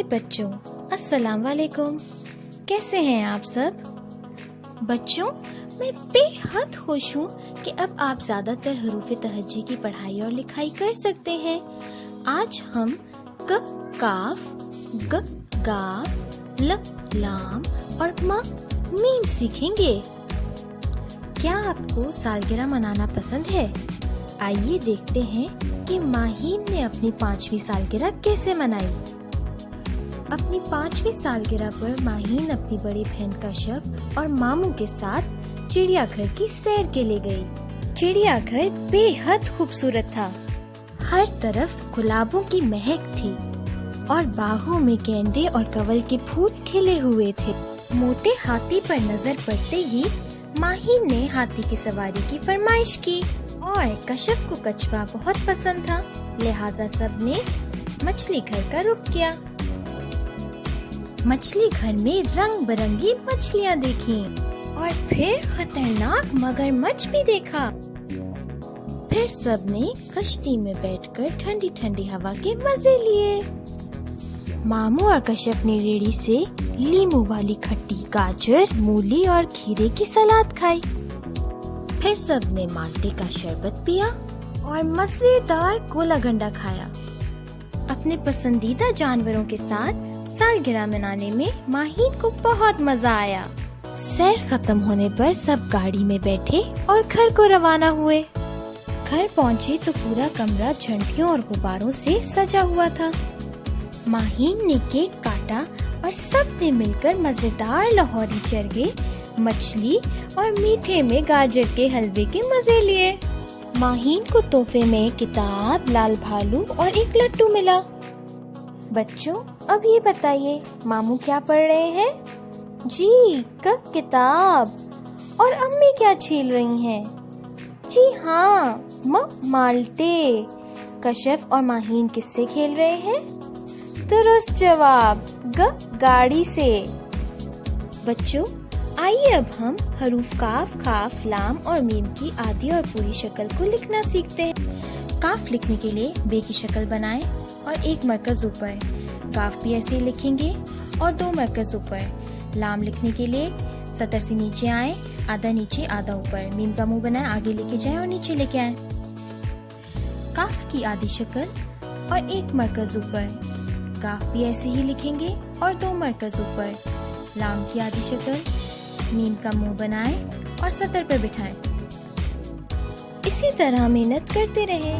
پیارے بچوں، السلام علیکم۔ کیسے ہیں آپ سب؟ بچوں، میں بے حد خوش ہوں کہ اب آپ زیادہ تر حروف تہجی کی پڑھائی اور لکھائی کر سکتے ہیں۔ آج ہم ک کاف، گ گاف، ل لام اور م میم سیکھیں گے۔ کیا آپ کو سالگرہ منانا پسند ہے؟ آئیے دیکھتے ہیں کہ ماہین نے اپنی 5ویں سالگرہ کیسے منائی۔ اپنی 5ویں سالگرہ پر ماہین اپنی بڑی بہن کشف اور ماموں کے ساتھ چڑیا گھر کی سیر کے لیے گئی۔ چڑیا گھر بے حد خوبصورت تھا۔ ہر طرف گلابوں کی مہک تھی اور باغوں میں گیندے اور کنول کے پھول کھلے ہوئے تھے۔ موٹے ہاتھی پر نظر پڑتے ہی ماہین نے ہاتھی کی سواری کی فرمائش کی اور کشف کو کچھوا بہت پسند تھا، لہٰذا سب نے مچھلی گھر کا رخ کیا۔ مچھلی گھر میں رنگ برنگی مچھلیاں دیکھیں اور پھر خطرناک مگرمچھ بھی دیکھا۔ پھر سب نے کشتی میں بیٹھ کر ٹھنڈی ٹھنڈی ہوا کے مزے لیے۔ ماموں اور کشف نے ریڑھی سے لیموں والی کھٹی گاجر، مولی اور کھیرے کی سلاد کھائی۔ پھر سب نے مالٹے کا شربت پیا اور مزیدار گولا گنڈا کھایا۔ اپنے پسندیدہ جانوروں کے ساتھ سالگرہ منانے میں ماہین کو بہت مزہ آیا۔ سیر ختم ہونے پر سب گاڑی میں بیٹھے اور گھر کو روانہ ہوئے۔ گھر پہنچے تو پورا کمرہ جھنڈیوں اور غباروں سے سجا ہوا تھا۔ ماہین نے کیک کاٹا اور سب نے مل کر مزیدار لاہوری چرگے، مچھلی اور میٹھے میں گاجر کے حلوے کے مزے لیے۔ ماہین کو تحفے میں کتاب، لال بھالو اور ایک لڈو ملا۔ بچوں، اب یہ بتائیے ماموں کیا پڑھ رہے ہیں؟ جی، کتاب۔ اور امی کیا چھیل رہی ہیں؟ جی ہاں، مالٹے۔ کشف اور ماہین کس سے کھیل رہے ہیں؟ درست جواب، گاڑی سے۔ بچوں، آئیے اب ہم حروف کاف، کاف، لام اور میم کی آدھی اور پوری شکل کو لکھنا سیکھتے ہیں۔ کاف لکھنے کے لیے بے کی شکل بنائیں اور ایک مرکز اوپر۔ کاف بھی ایسے ہی لکھیں گے اور 2 مرکز اوپر۔ لام لکھنے کے لیے سطر سے نیچے آئیں، آدھا نیچے آدھا اوپر۔ میم کا منہ بنائیں، آگے لے کے جائیں اور نیچے لے کے آئیں۔ کاف کی آدھی شکل اور 1 مرکز اوپر۔ کاف بھی ایسے ہی لکھیں گے اور 2 مرکز اوپر۔ لام کی آدھی شکل، میم کا منہ بنائیں اور سطر پر بٹھائیں۔ اسی طرح محنت کرتے رہیں۔